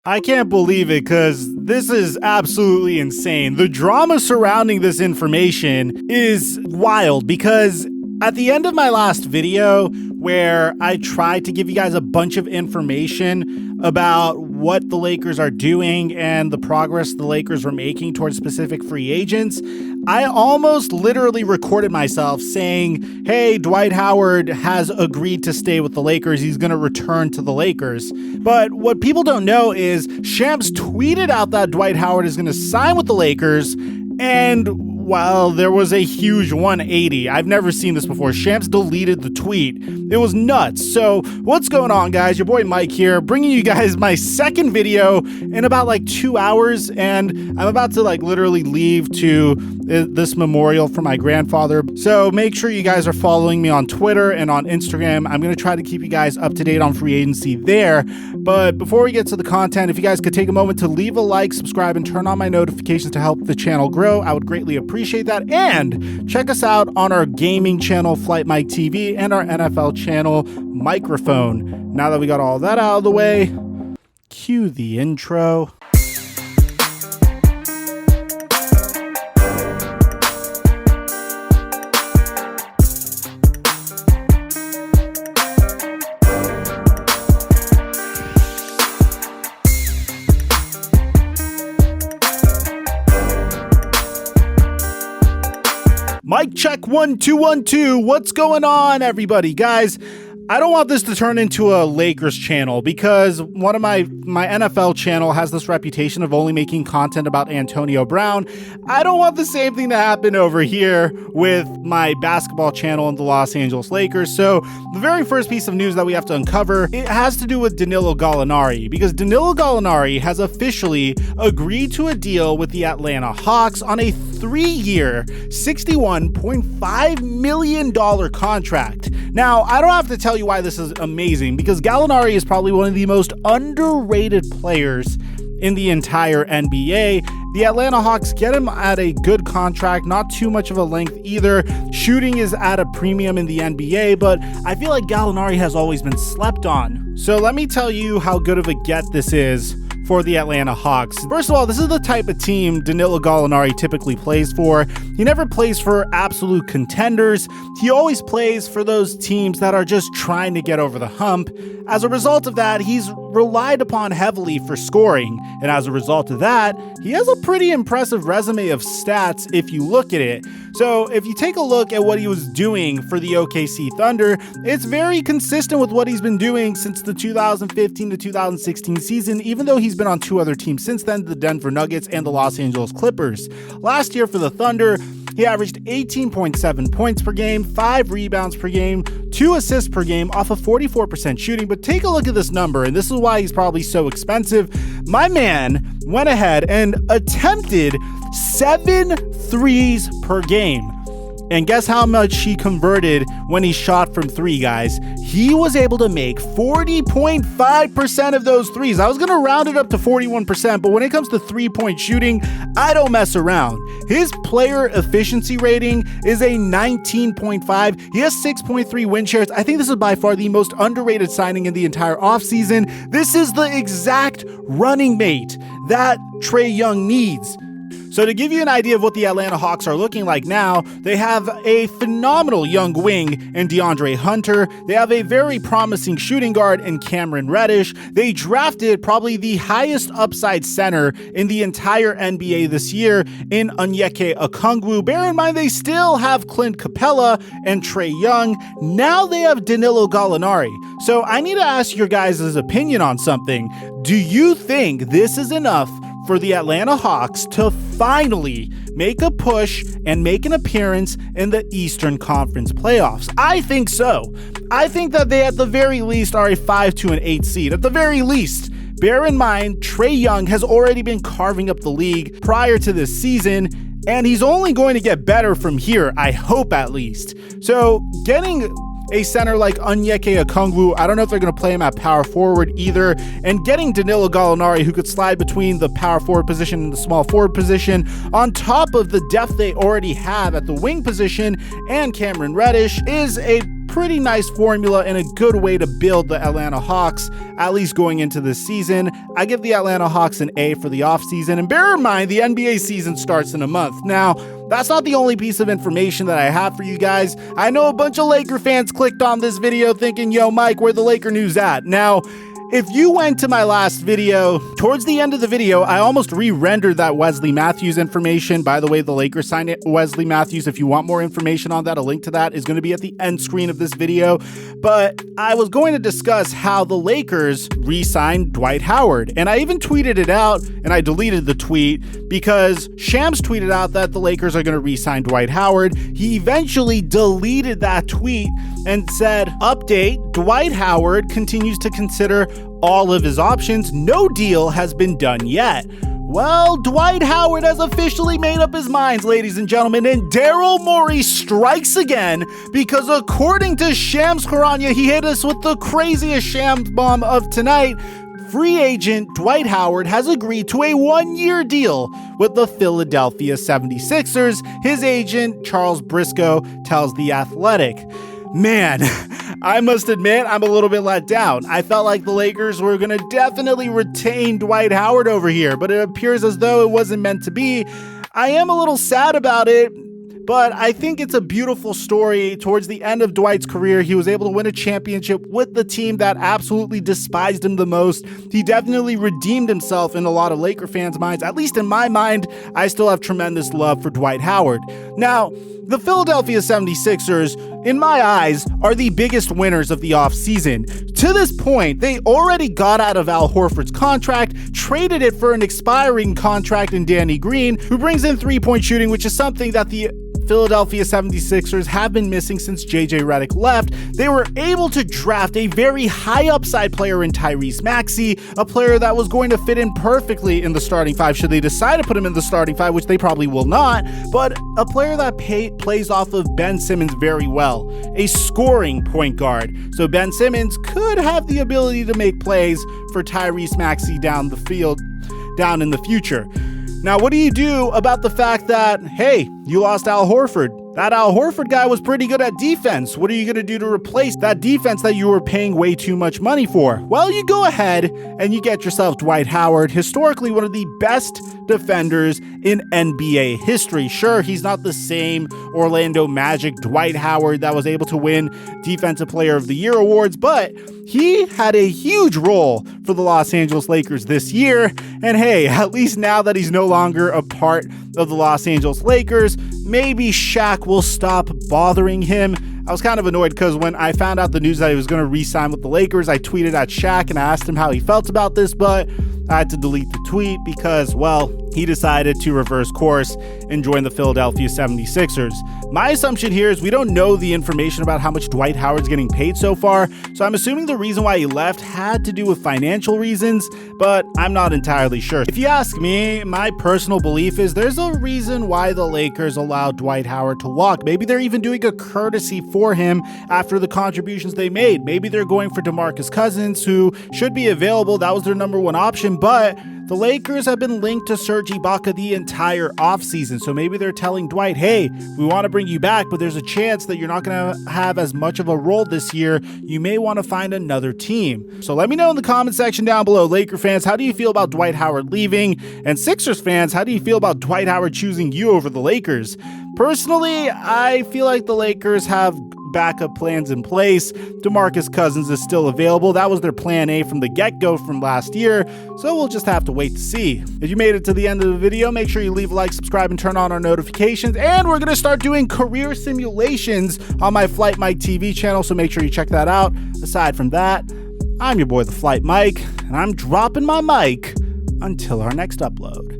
I can't believe it because this is absolutely insane. The drama surrounding this information is wild because at the end of my last video where I tried to give you guys a bunch of information about what the Lakers are doing and the progress the Lakers were making towards specific free agents, I almost literally recorded myself saying, hey, Dwight Howard has agreed to stay with the Lakers. He's going to return to the Lakers. But what people don't know is Shams tweeted out that Dwight Howard is going to sign with the Lakers, and well, there was a huge 180. I've never seen this before. Shams deleted the tweet. It was nuts. So what's going on, guys? Your boy Mike here, bringing you guys my second video in about 2 hours. And I'm about to literally leave to this memorial for my grandfather. So make sure you guys are following me on Twitter and on Instagram. I'm going to try to keep you guys up to date on free agency there. But before we get to the content, if you guys could take a moment to leave a like, subscribe, and turn on my notifications to help the channel grow, I would greatly appreciate that. And check us out on our gaming channel, TheFlightMike TV, and our NFL channel, Microphone. Now that we got all that out of the way, cue the intro. Mic check 1 2 1 2. What's going on, everybody? Guys, I don't want this to turn into a Lakers channel because one of my NFL channel has this reputation of only making content about Antonio Brown. I don't want the same thing to happen over here with my basketball channel and the Los Angeles Lakers. So the very first piece of news that we have to uncover, it has to do with Danilo Gallinari, because Danilo Gallinari has officially agreed to a deal with the Atlanta Hawks on a 3-year, $61.5 million contract. Now, I don't have to tell you why this is amazing, because Gallinari is probably one of the most underrated players in the entire NBA. The Atlanta Hawks get him at a good contract, not too much of a length either. Shooting is at a premium in the NBA, but I feel like Gallinari has always been slept on. So let me tell you how good of a get this is for the Atlanta Hawks. First of all, this is the type of team Danilo Gallinari typically plays for. He never plays for absolute contenders. He always plays for those teams that are just trying to get over the hump. As a result of that, he's relied upon heavily for scoring. And as a result of that, he has a pretty impressive resume of stats if you look at it. So if you take a look at what he was doing for the OKC Thunder, it's very consistent with what he's been doing since the 2015 to 2016 season, even though he's been on two other teams since then, the Denver Nuggets and the Los Angeles Clippers. Last year for the Thunder, he averaged 18.7 points per game, 5 rebounds per game, 2 assists per game off of 44% shooting. But take a look at this number, and this is why he's probably so expensive. My man went ahead and attempted 7 threes per game. And guess how much he converted when he shot from 3, guys? He was able to make 40.5% of those threes. I was going to round it up to 41%, but when it comes to 3-point shooting, I don't mess around. His player efficiency rating is a 19.5. He has 6.3 win shares. I think this is by far the most underrated signing in the entire offseason. This is the exact running mate that Trae Young needs. So to give you an idea of what the Atlanta Hawks are looking like now, they have a phenomenal young wing in DeAndre Hunter. They have a very promising shooting guard in Cameron Reddish. They drafted probably the highest upside center in the entire NBA this year in Onyeka Okongwu. Bear in mind, they still have Clint Capella and Trae Young. Now they have Danilo Gallinari. So I need to ask your guys' opinion on something. Do you think this is enough for the Atlanta Hawks to finally make a push and make an appearance in the Eastern Conference playoffs? I think so. I think that they at the very least are a 5 to an 8 seed. At the very least. Bear in mind, Trae Young has already been carving up the league prior to this season, and he's only going to get better from here, I hope at least. So getting a center like Onyeka Okongwu, I don't know if they're going to play him at power forward either, and getting Danilo Gallinari, who could slide between the power forward position and the small forward position, on top of the depth they already have at the wing position and Cameron Reddish, is a pretty nice formula and a good way to build the Atlanta Hawks, at least going into this season. I give the Atlanta Hawks an A for the offseason, and bear in mind, the NBA season starts in a month. Now, that's not the only piece of information that I have for you guys. I know a bunch of Laker fans clicked on this video thinking, yo, Mike, where the Laker news at? Now, if you went to my last video, towards the end of the video, I almost re-rendered that Wesley Matthews information. By the way, the Lakers signed Wesley Matthews. If you want more information on that, a link to that is going to be at the end screen of this video. But I was going to discuss how the Lakers re-signed Dwight Howard. And I even tweeted it out, and I deleted the tweet because Shams tweeted out that the Lakers are going to re-sign Dwight Howard. He eventually deleted that tweet and said, update, Dwight Howard continues to consider all of his options. No deal has been done yet. Well, Dwight Howard has officially made up his mind, ladies and gentlemen, and Daryl Morey strikes again because according to Shams Charania, he hit us with the craziest Shams bomb of tonight. Free agent Dwight Howard has agreed to a one-year deal with the Philadelphia 76ers. His agent, Charles Briscoe, tells The Athletic. Man, I must admit, I'm a little bit let down. I felt like the Lakers were going to definitely retain Dwight Howard over here, but it appears as though it wasn't meant to be. I am a little sad about it, but I think it's a beautiful story. Towards the end of Dwight's career, he was able to win a championship with the team that absolutely despised him the most. He definitely redeemed himself in a lot of Laker fans' minds. At least in my mind, I still have tremendous love for Dwight Howard. Now, the Philadelphia 76ers, in my eyes, are the biggest winners of the offseason. To this point, they already got out of Al Horford's contract, traded it for an expiring contract in Danny Green, who brings in three-point shooting, which is something that the Philadelphia 76ers have been missing since JJ Redick left. They were able to draft a very high upside player in Tyrese Maxey, a player that was going to fit in perfectly in the starting five should they decide to put him in the starting five, which they probably will not, but a player that plays off of Ben Simmons very well, a scoring point guard. So Ben Simmons could have the ability to make plays for Tyrese Maxey down the field, down in the future. Now, what do you do about the fact that, hey, you lost Al Horford? That Al Horford guy was pretty good at defense. What are you going to do to replace that defense that you were paying way too much money for? Well, you go ahead and you get yourself Dwight Howard, historically one of the best defenders in NBA history. Sure, he's not the same Orlando Magic Dwight Howard that was able to win Defensive Player of the Year awards, but he had a huge role for the Los Angeles Lakers this year. And hey, at least now that he's no longer a part of the Los Angeles Lakers, maybe Shaq will stop bothering him. I was kind of annoyed because when I found out the news that he was going to re-sign with the Lakers, I tweeted at Shaq and I asked him how he felt about this, but I had to delete the tweet because, well, he decided to reverse course and join the Philadelphia 76ers. My assumption here is we don't know the information about how much Dwight Howard's getting paid so far, so I'm assuming the reason why he left had to do with financial reasons, but I'm not entirely sure. If you ask me, my personal belief is there's a reason why the Lakers allowed Dwight Howard to walk. Maybe they're even doing a courtesy for him after the contributions they made. Maybe they're going for DeMarcus Cousins, who should be available. That was their number one option, but the Lakers have been linked to Serge Ibaka the entire offseason, so maybe they're telling Dwight, hey, we want to bring you back, but there's a chance that you're not going to have as much of a role this year. You may want to find another team. So let me know in the comment section down below, Laker fans, how do you feel about Dwight Howard leaving? And Sixers fans, how do you feel about Dwight Howard choosing you over the Lakers? Personally, I feel like the Lakers have backup plans in place. DeMarcus Cousins is still available. That was their plan A from the get-go from last year, so we'll just have to wait to see. If you made it to the end of the video, make sure you leave a like, subscribe, and turn on our notifications, and we're going to start doing career simulations on my TheFlightMike TV channel, so make sure you check that out. Aside from that, I'm your boy, TheFlightMike, and I'm dropping my mic until our next upload.